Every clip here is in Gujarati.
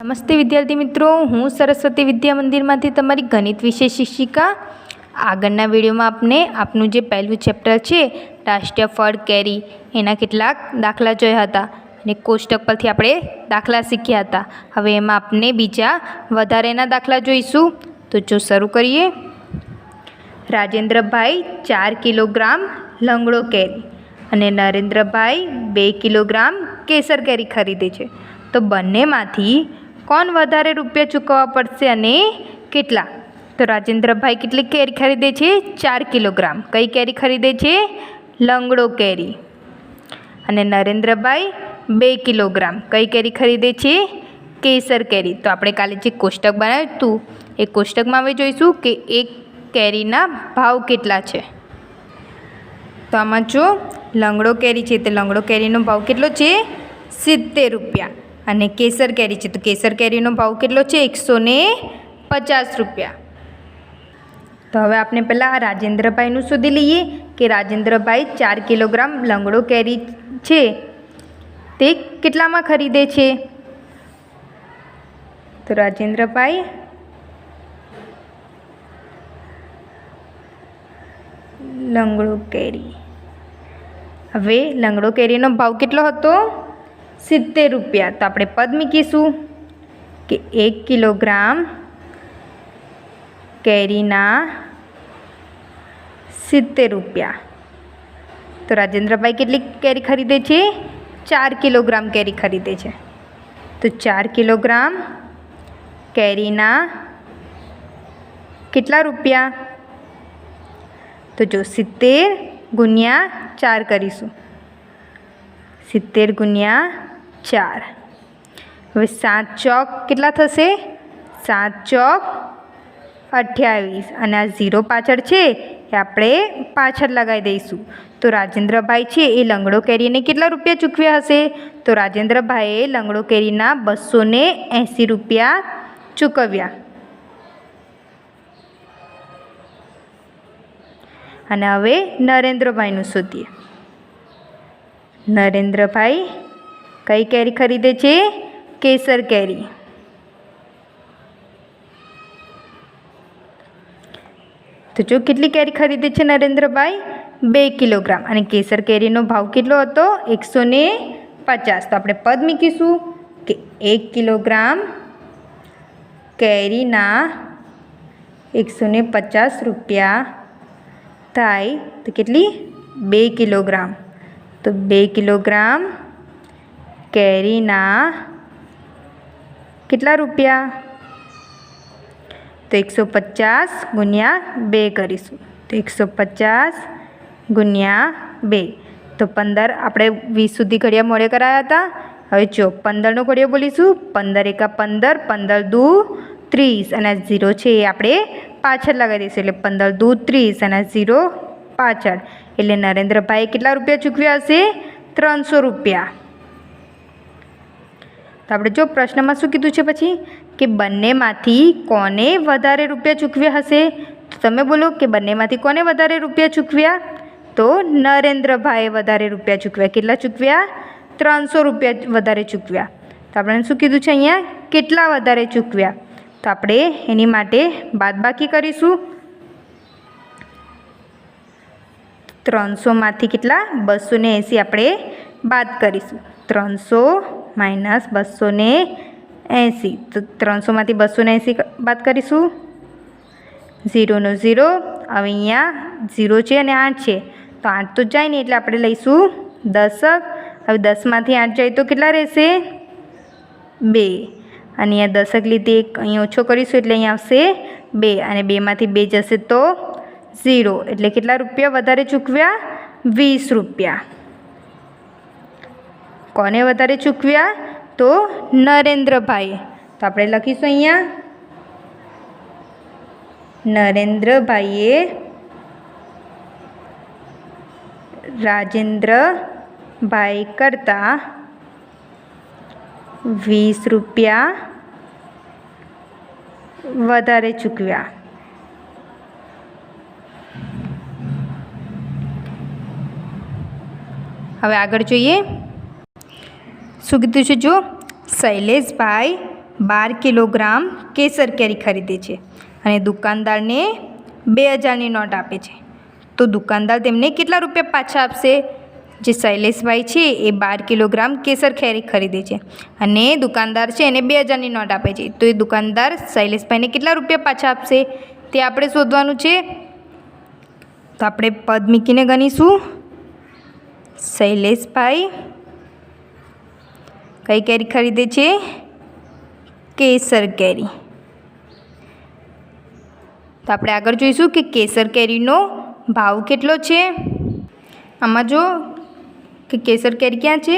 નમસ્તે વિદ્યાર્થી મિત્રો, હું સરસ્વતી વિદ્યા મંદિરમાંથી તમારી ગણિત વિષય શિક્ષિકા। આગળના વિડીયોમાં આપણે આપનું જે પહેલું ચેપ્ટર છે રાષ્ટ્રીય ફળ કેરી એના કેટલાક દાખલા જોયા હતા અને કોષ્ટક પરથી આપણે દાખલા શીખ્યા હતા। હવે એમાં આપણે બીજા વધારેના દાખલા જોઈશું। તો જો શરૂ કરીએ। રાજેન્દ્રભાઈ 4 કિલોગ્રામ લંગડો કેરી અને નરેન્દ્રભાઈ 2 કિલોગ્રામ કેસર કેરી ખરીદે છે, તો બંનેમાંથી કોણ વધારે રૂપિયા ચૂકવવા પડશે અને કેટલા? તો રાજેન્દ્રભાઈ કેટલી કેરી ખરીદે છે? 4 કિલોગ્રામ। કઈ કેરી ખરીદે છે? લંગડો કેરી। અને નરેન્દ્રભાઈ 2 કિલોગ્રામ કઈ કેરી ખરીદે છે? કેસર કેરી। તો આપણે કાલે જે કોષ્ટક બનાવ્યું હતું એ કોષ્ટકમાં હવે જોઈશું કે એક કેરીના ભાવ કેટલા છે। તો આમાં જો લંગડો કેરી છે તો લંગડો કેરીનો ભાવ કેટલો છે? 70 રૂપિયા। અને કેસર કેરી છે તો કેસર કેરીનો ભાવ કેટલો છે? 150 રૂપિયા। તો હવે આપણે પહેલાં રાજેન્દ્રભાઈનું શોધી લઈએ કે રાજેન્દ્રભાઈ 4 કિલોગ્રામ લંગડો કેરી છે તે કેટલામાં ખરીદે છે? તો રાજેન્દ્રભાઈ લંગડો કેરી, હવે લંગડો કેરીનો ભાવ કેટલો હતો? 70 રૂપિયા। તો આપણે પદ મૂકીશું કે 1 કિલોગ્રામ કેરીના 70 રૂપિયા। તો રાજેન્દ્રભાઈ કેટલી કેરી ખરીદે છે? 4 કિલોગ્રામ કેરી ખરીદે છે, તો 4 કિલોગ્રામ કેરીના કેટલા રૂપિયા? તો જો 70 ગુણ્યા 4 કરીશું, 70 ગુણ્યા 4। હવે 7 ચોક કેટલા થશે? 7 ચોક 28 અને આ 0 પાછળ છે એ આપણે પાછળ લગાવી દઈશું। તો રાજેન્દ્રભાઈ છે એ લંગડો કેરીને કેટલા રૂપિયા ચૂકવ્યા હશે? તો રાજેન્દ્રભાઈએ લંગડો કેરીના 280 રૂપિયા ચૂકવ્યા। અને હવે નરેન્દ્રભાઈનું શોધીએ। નરેન્દ્રભાઈ કઈ કેરી ખરીદે છે? કેસર કેરી। તો જો કેટલી કેરી ખરીદે છે નરેન્દ્રભાઈ? 2 કિલોગ્રામ। અને કેસર કેરીનો ભાવ કેટલો હતો? 150। તો આપણે પદ મૂકીશું કે 1 કિલોગ્રામ કેરીના 150 રૂપિયા થાય તો કેટલી? 2 કિલોગ્રામ। તો 2 કિલોગ્રામ કેરીના કેટલા રૂપિયા? તો 150 ગુણ્યા 2 કરીશું, તો 150 ગુણ્યા 2 તો 15। આપણે 20 સુધી ઘડિયા મોડે કરાયા હતા। હવે જો 15નો ઘડિયો બોલીશું, 15 એકા 15, 15 દુ 30 અને 0 છે એ આપણે પાછળ લગાવી દઈશું, એટલે 15 દુ 30 અને 0 પાછળ, એટલે નરેન્દ્રભાઈએ કેટલા રૂપિયા ચૂકવ્યા હશે? 300 રૂપિયા। તો આપણે જો પ્રશ્નમાં શું કીધું છે પછી કે બંનેમાંથી કોને વધારે રૂપિયા ચૂકવ્યા હશે? તો તમે બોલો કે બંનેમાંથી કોને વધારે રૂપિયા ચૂકવ્યા? તો નરેન્દ્રભાઈએ વધારે રૂપિયા ચૂકવ્યા। કેટલા ચૂકવ્યા? 300 રૂપિયા વધારે ચૂકવ્યા। તો આપણે શું કીધું છે અહીંયા? કેટલા વધારે ચૂકવ્યા? તો આપણે એની માટે બાદબાકી કરીશું। 300માંથી કેટલા? 280 આપણે બાદ કરીશું। 300 માઇનસ 280, તો 300માંથી 280 બાદ કરીશું, 0 નો 0। હવે અહીંયા 0 છે અને 8 છે તો 8 તો જાય નહીં, એટલે આપણે લઈશું 10। હવે 10માંથી 8 જાય તો કેટલા રહેશે? 2। અને અહીંયા 10 લીધે એક અહીંયા ઓછો કરીશું એટલે અહીંયા આવશે 2, અને 2માંથી 2 જશે તો 0, એટલે કેટલા રૂપિયા વધારે ચૂકવ્યા? 20 રૂપિયા। કોને વધારે ચૂકવ્યા? તો નરેન્દ્રભાઈએ। તો આપણે લખીશું અહીંયા નરેન્દ્રભાઈએ રાજેન્દ્રભાઈ કરતાં 20 રૂપિયા વધારે ચૂકવ્યા। હવે આગળ જોઈએ। શું કીધું છે? જો શૈલેષભાઈ 12 કિલોગ્રામ કેસર કેરી ખરીદે છે અને દુકાનદારને 2000ની નોટ આપે છે, તો દુકાનદાર તેમને કેટલા રૂપિયા પાછા આપશે? જે શૈલેષભાઈ છે એ 12 કિલોગ્રામ કેસર કેરી ખરીદે છે અને દુકાનદાર છે એને 2000ની નોટ આપે છે, તો એ દુકાનદાર શૈલેષભાઈને કેટલા રૂપિયા પાછા આપશે તે આપણે શોધવાનું છે. તો આપણે પદ મૂકીને ગણીશું. શૈલેષભાઈ કઈ કેરી ખરીદે છે? કેસર કેરી. તો આપણે આગળ જોઈશું કે કેસર કેરીનો ભાવ કેટલો છે. આમાં જો કે કેસર કેરી ક્યાં છે?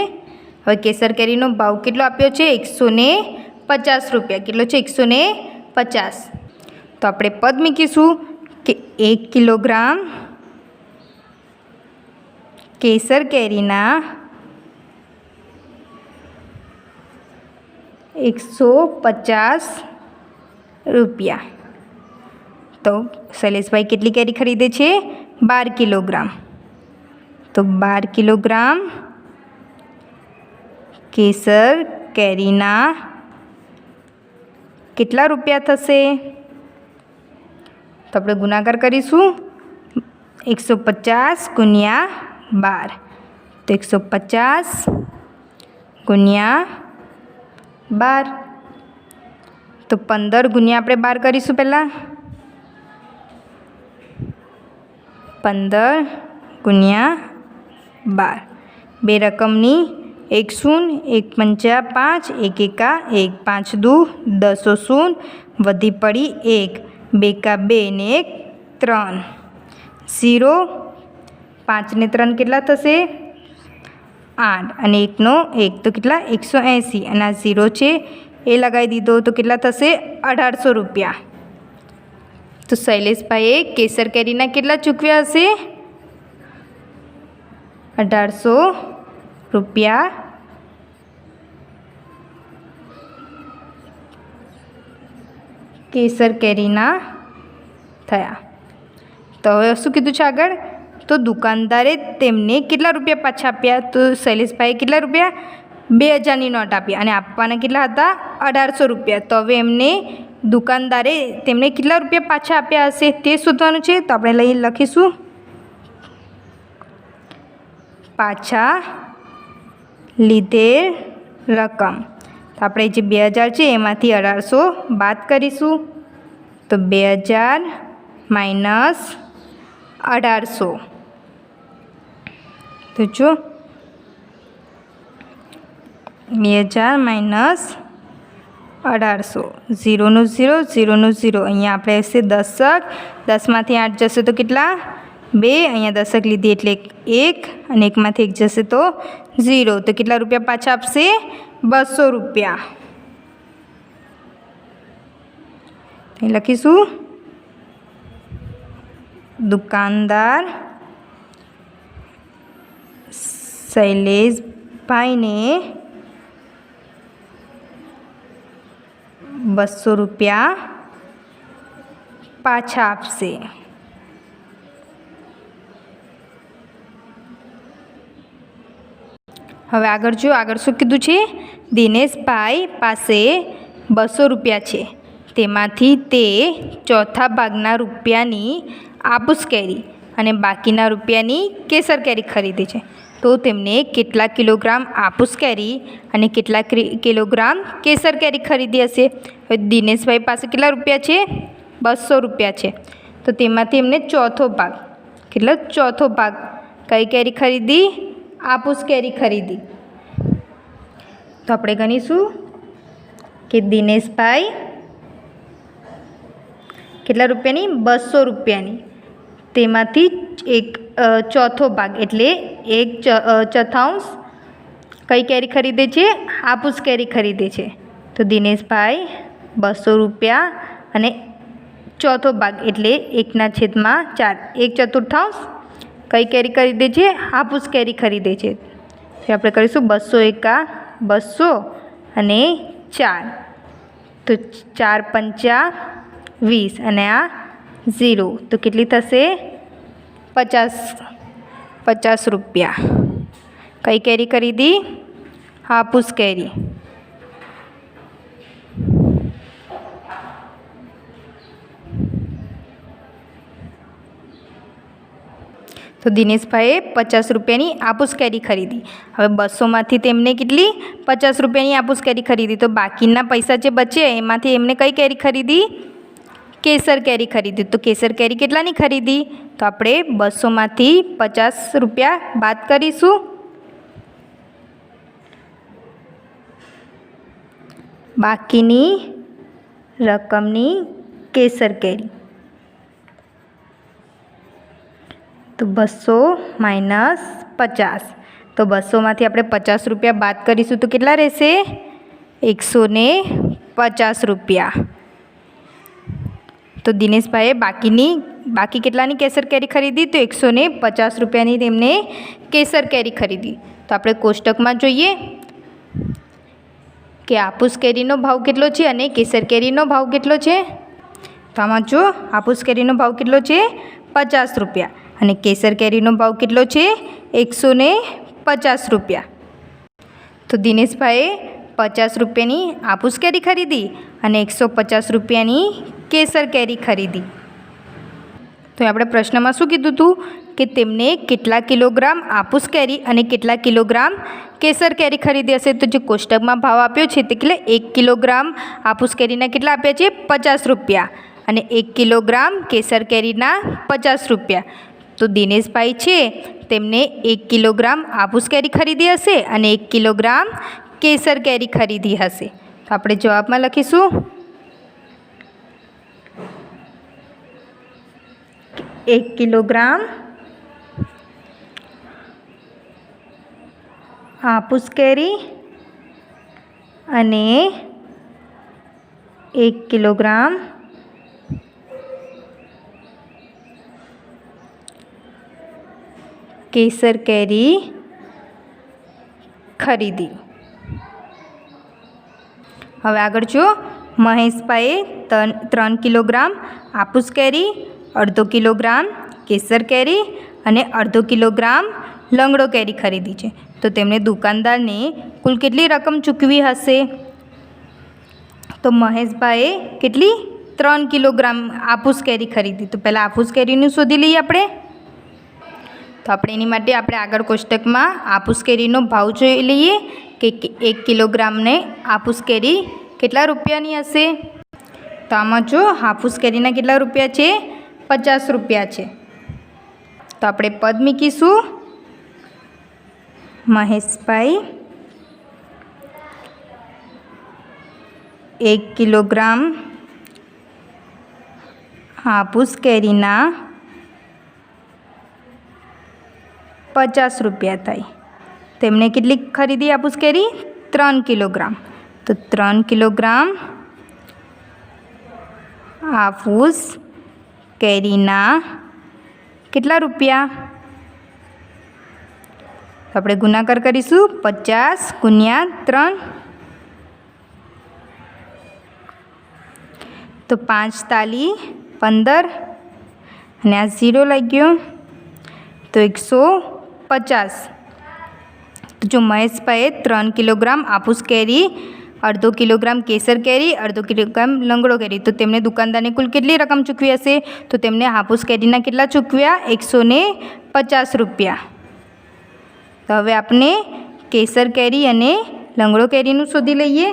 હવે કેસર કેરીનો ભાવ કેટલો આપ્યો છે? 150 રૂપિયા. કેટલો છે? 150. તો આપણે પદ મૂકીશું કે 1 કિલોગ્રામ કેસર કેરીના 150 રૂપિયા. તો શૈલેષભાઈ કેટલી કેરી ખરીદે છે? 12 કિલોગ્રામ. તો 12 કિલોગ્રામ કેસર કેરીના કેટલા રૂપિયા થશે? તો આપણે ગુણાકાર કરીશું. 150 ગુણ્યા 12. તો 150 ગુણ્યા 12. તો 15 ગુણ્યા આપણે 12 કરીશું પહેલાં. 15 ગુણ્યા 12. બે રકમની 1 શૂન્ય 1 પંચા 5 1 એકા 1 5 દુ 10 શૂન્ય વધી પડી 1 2 કા 2 ને 1 3 0 5 ને 3 કેટલા થશે? 8 અને 1 નો 1 તો કેટલા? 180 અને આ 0 છે એ લગાવી દીધો તો કેટલા થશે? 1800 રૂપિયા. તો શૈલેષભાઈએ કેસર કેરીના કેટલા ચૂકવ્યા હશે? 1800 રૂપિયા કેસર કેરીના થયા. તો હવે શું કીધું છે આગળ? તો દુકાનદારે તેમને કેટલા રૂપિયા પાછા આપ્યા? તો શૈલેષભાઈએ કેટલા રૂપિયા? 2000ની નોટ આપી અને આપવાના કેટલા હતા? 1800 રૂપિયા. તો હવે એમને દુકાનદારે તેમને કેટલા રૂપિયા પાછા આપ્યા હશે તે શોધવાનું છે. તો આપણે લખીશું પાછા લીધેલ રકમ. તો આપણે જે 2000 છે એમાંથી 1800 બાદ કરીશું. તો 2000 માઇનસ 1800. તો જો 2000 માઇનસ 1800. 0 નું 0 0 નું 0. અહીંયા આપણે હશે દશક. 10માંથી 8 જશે તો કેટલા? 2. અહીંયા દશક લીધી એટલે 1 અને 1માંથી 1 જશે તો 0. તો કેટલા રૂપિયા પાછા આપશે? 200 રૂપિયા. અહીં લખીશું દુકાનદાર શૈલેષભાઈને 200 રૂપિયા પાછા આપશે. હવે આગળ જો આગળ શું કીધું છે? દિનેશભાઈ પાસે 200 રૂપિયા છે, તેમાંથી તે ચોથા ભાગના રૂપિયાની આબૂસ કેરી અને બાકીના રૂપિયાની કેસર કેરી ખરીદે છે. તો તેમને કેટલા કિલોગ્રામ આબૂસ કેરી અને કેટલા કિલોગ્રામ કેસર કેરી ખરીદી હશે? હવે દિનેશભાઈ પાસે કેટલા રૂપિયા છે? 200 રૂપિયા છે. તો તેમાંથી એમને ચોથો ભાગ, કેટલો? ચોથો ભાગ કઈ કેરી ખરીદી? આબૂસ કેરી ખરીદી. તો આપણે ગણીશું કે દિનેશભાઈ કેટલા રૂપિયાની? 200 રૂપિયાની. તેમાંથી એક ચોથો ભાગ એટલે 1/4 કઈ કેરી ખરીદે છે? આબૂસ કેરી ખરીદે છે. તો દિનેશભાઈ 200 રૂપિયા અને ચોથો ભાગ એટલે 1/4 1/4 કઈ કેરી ખરીદે છે? આબૂસ કેરી ખરીદે છે. તો આપણે કરીશું 200 એકા 200 અને 4. તો 4 પંચા 20 અને આ 0. તો કેટલી થશે? 50 રૂપિયા. કઈ કેરી ખરીદી? આબૂસ કેરી. તો દિનેશભાઈએ 50 રૂપિયાની આपूસ કેરી ખરીદી. હવે 200માંથી તેમને કેટલી 50 રૂપિયાની આपूસ કેરી ખરીદી. તો બાકીના પૈસા જે બચે એમાંથી એમને કઈ કેરી ખરીદી? કેસર કેરી ખરીદી. તો કેસર કેરી કેટલાની ખરીદી? તો આપણે 200માંથી 50 રૂપિયા બાદ કરીશું. બાકીની રકમની કેસર કેરી. તો 200 માઇનસ 50. તો 200માંથી આપણે 50 રૂપિયા બાદ કરીશું તો કેટલા રહેશે? 150 રૂપિયા. તો દિનેશભાઈએ બાકી કેટલાની કેસર કેરી ખરીદી? તો 150 રૂપિયાની તેમને કેસર કેરી ખરીદી. તો આપણે કોષ્ટકમાં જોઈએ કે આपूસ કેરીનો ભાવ કેટલો છે અને કેસર કેરીનો ભાવ કેટલો છે. તો આમાં જો આपूસ કેરીનો ભાવ કેટલો છે? 50 રૂપિયા અને કેસર કેરીનો ભાવ કેટલો છે? 150 રૂપિયા. તો દિનેશભાઈએ 50 રૂપિયાની આपूસ કેરી ખરીદી અને 150 રૂપિયાની કેસર કેરી ખરીદી. તો આપણે પ્રશ્નમાં શું કીધું હતું કે તેમને કેટલા કિલોગ્રામ આपूસ કેરી અને કેટલા કિલોગ્રામ કેસર કેરી ખરીદી હશે. તો જે કોષ્ટકમાં ભાવ આપ્યો છે તે કેટલે 1 કિલોગ્રામ આपूસ કેરીના કેટલા આપ્યા છે? 50 રૂપિયા અને 1 કિલોગ્રામ કેસર કેરીના 50 રૂપિયા. તો દિનેશભાઈ છે તેમને 1 કિલોગ્રામ આपूસ કેરી ખરીદી હશે અને 1 કિલોગ્રામ કેસર કેરી ખરીદી હશે. તો આપણે જવાબમાં લખીશું 1 કિલોગ્રામ આपूस કેરી અને 1 કિલોગ્રામ કેસર કેરી ખરીદી. હવે આગળ જો મહેશભાઈએ 3 કિલોગ્રામ આपूस કેરી, અડધો કિલોગ્રામ કેસર કેરી અને અડધો કિલોગ્રામ લંગડો કેરી ખરીદી છે. તો તેમણે દુકાનદારને કુલ કેટલી રકમ ચૂકવી હશે? તો મહેશભાઈએ કેટલી? 3 કિલોગ્રામ આपूस કેરી ખરીદી. તો પહેલાં આपूस કેરીનું શોધી લઈએ આપણે. તો આપણે એની માટે આપણે આગળ કોષ્ટકમાં આपूस કેરીનો ભાવ જોઈ લઈએ કે 1 કિલોગ્રામને આपूस કેરી કેટલા રૂપિયાની હશે. તો આમાં જો આपूस કેરીના કેટલા રૂપિયા છે? 50 રૂપિયા છે. તો આપણે પદ મૂકીશું. મહેશભાઈ 1 કિલોગ્રામ આपूस કેરીના 50 રૂપિયા થાય. તેમને કેટલી ખરીદી આपूस કેરી? 3 કિલોગ્રામ. તો 3 કિલોગ્રામ આपूस કેરીના કેટલા રૂપિયા? તો આપણે ગુણાકાર કરીશું. 50 ગુણ્યા 3. તો 5 તાલી 15 અને આ 0 લાગ્યો તો 150. તો જો મહેશભાઈએ 3 કિલોગ્રામ આपूस કેરી, અડધો કિલોગ્રામ કેસર કેરી, અડધો કિલોગ્રામ લંગડો કેરી. તો તેમને દુકાનદારને કુલ કેટલી રકમ ચૂકવી હશે? તો તેમને આपूस કેરીના કેટલા ચૂકવ્યા? 150 રૂપિયા. તો હવે આપણે કેસર કેરી અને લંગડો કેરીનું શોધી લઈએ.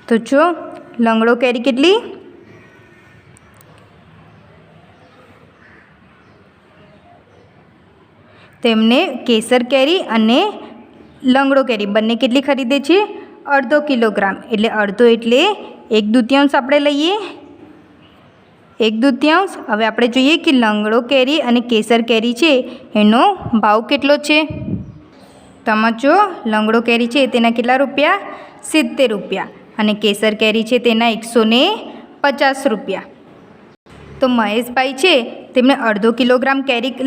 તો જો લંગડો કેરી કેટલી? તેમને કેસર કેરી અને લંગડો કેરી બંને કેટલી ખરીદે છે? અડધો કિલોગ્રામ. એટલે અડધો એટલે 1/2 આપણે લઈએ. 1/2. હવે આપણે જોઈએ કે લંગડો કેરી અને કેસર કેરી છે એનો ભાવ કેટલો છે. તમે જો લંગડો કેરી છે તેના કેટલા રૂપિયા? 70 રૂપિયા અને કેસર કેરી છે તેના 150 રૂપિયા. તો મહેશભાઈ છે તેમણે અડધો કિલોગ્રામ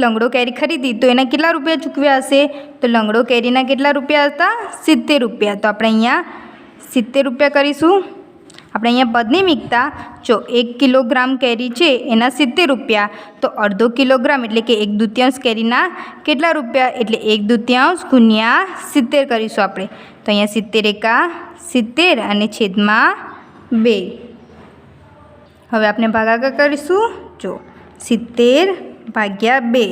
લંગડો કેરી ખરીદી તો એના કેટલા રૂપિયા ચૂકવ્યા હશે? તો લંગડો કેરીના કેટલા રૂપિયા હતા? 70 રૂપિયા. તો આપણે અહીંયા 70 રૂપિયા કરીશું. આપણે અહીંયા પદ નહીં મૂકતા. જો 1 કિલોગ્રામ કેરી છે એના 70 રૂપિયા. તો અડધો કિલોગ્રામ એટલે કે 1/2 કેરીના કેટલા રૂપિયા? એટલે 1/2 ગુણ્યા 70 કરીશું આપણે. તો અહીંયા 70 એકા 70 અને છેદમાં 2। હવે આપણે ભાગાકાર કરીશું। જો 70 ભાગ્યા 2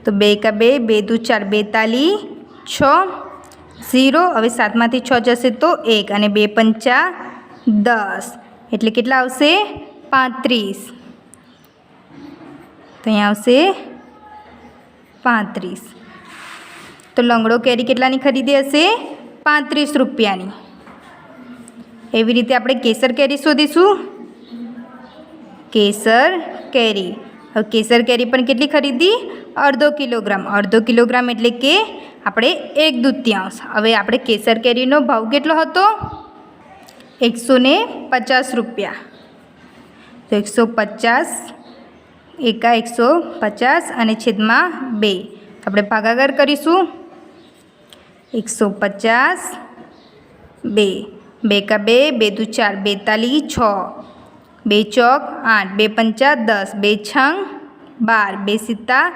તો 2 કા 2 2 દુ 4 42 6 0। હવે 7માંથી 6 જશે તો 1 અને 2 પંચા 10 એટલે કેટલા આવશે 35। તો અહીંયા આવશે 35। તો લંગડો કેરી કેટલાની ખરીદી હશે 35 રૂપિયાની। એવી રીતે આપણે કેસર કેરી શોધીશું। કેસર કેરી, હવે કેસર કેરી પણ કેટલી ખરીદી અડધો કિલોગ્રામ। અડધો કિલોગ્રામ એટલે કે આપણે 1/2। હવે આપણે કેસર કેરીનો ભાવ કેટલો હતો 150 રૂપિયા। તો 150 એકા 150 અને છેદમાં 2 આપણે ભાગાકાર કરીશું। 150 2 2 કા 2 2 દુ 4 42 6 2 ચોક 8 2 પંચા 10 2 છંગ 12 2 સિત્તા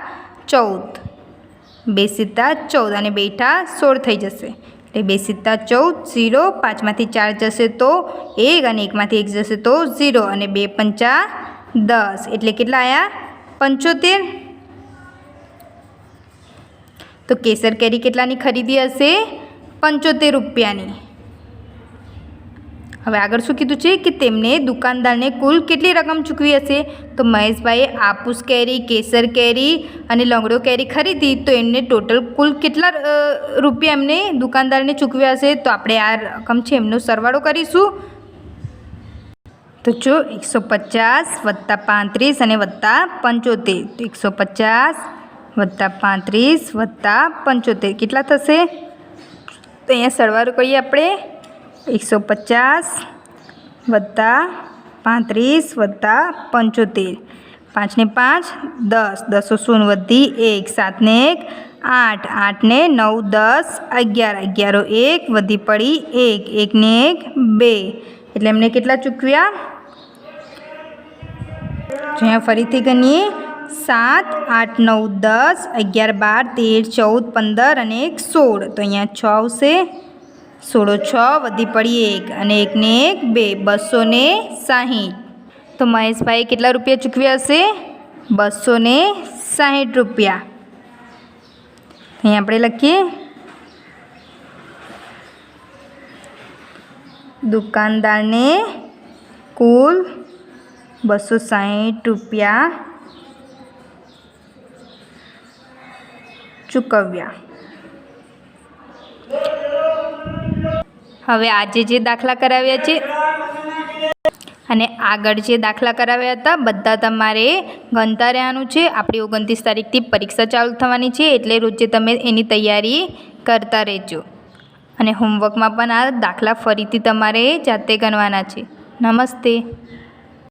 14 2 સિત્તા 14 અને 2 ઠા 16 થઈ જશે। એટલે 2 સિત્તા 14 0 5માંથી 4 જશે તો 1 અને 1માંથી 1 જશે તો 0 અને 2 પંચા 10 એટલે કેટલા આવ્યા 75। તો કેસર કેરી કેટલાની ખરીદી હશે 75 રૂપિયાની। હવે આગળ શું કીધું છે કે તેમને દુકાનદારને કુલ કેટલી રકમ ચૂકવી હશે। તો મહેશભાઈએ આपूस કેરી, કેસર કેરી અને લંગડો કેરી ખરીદી તો એમને ટોટલ કુલ કેટલા રૂપિયા એમને દુકાનદારને ચૂકવ્યા હશે। તો આપણે આ રકમ છે એમનો સરવાળો કરીશું। તો જો 150 વત્તા 35 અને વત્તા 75 તો 150 વત્તા 35 વત્તા 75 કેટલા થશે। તો અહીંયા સરવાળો કરીએ આપણે 150 વત્તા 35 વત્તા 75 5 ને 5 10 10 શૂન્ય વધી 1 7 ને 1 8 8 ને 9 10 11 11 1 વધી પડી 1 1 ને 1 2 એટલે એમને કેટલા ચૂકવ્યા। અહીંયા ફરીથી ગણીએ 7 8 9 10 11 12 13 14 15 અને 1 16 તો અહીંયા 6 આવશે। 16 6 વધી પડી 1 અને 1 ને 1 2 260। તો મહેશભાઈએ કેટલા રૂપિયા ચૂકવ્યા હશે 260 રૂપિયા। અહીં આપણે લખીએ દુકાનદારને કુલ 260 રૂપિયા ચૂકવ્યા। હવે આજે જે દાખલા કરાવ્યા છે અને આગળ જે દાખલા કરાવ્યા હતા બધા તમારે ગણતા રહેવાનું છે। આપણી 29 તારીખથી પરીક્ષા ચાલુ થવાની છે એટલે રોજે તમે એની તૈયારી કરતા રહેજો અને હોમવર્કમાં પણ આ દાખલા ફરીથી તમારે જાતે ગણવાના છે। નમસ્તે।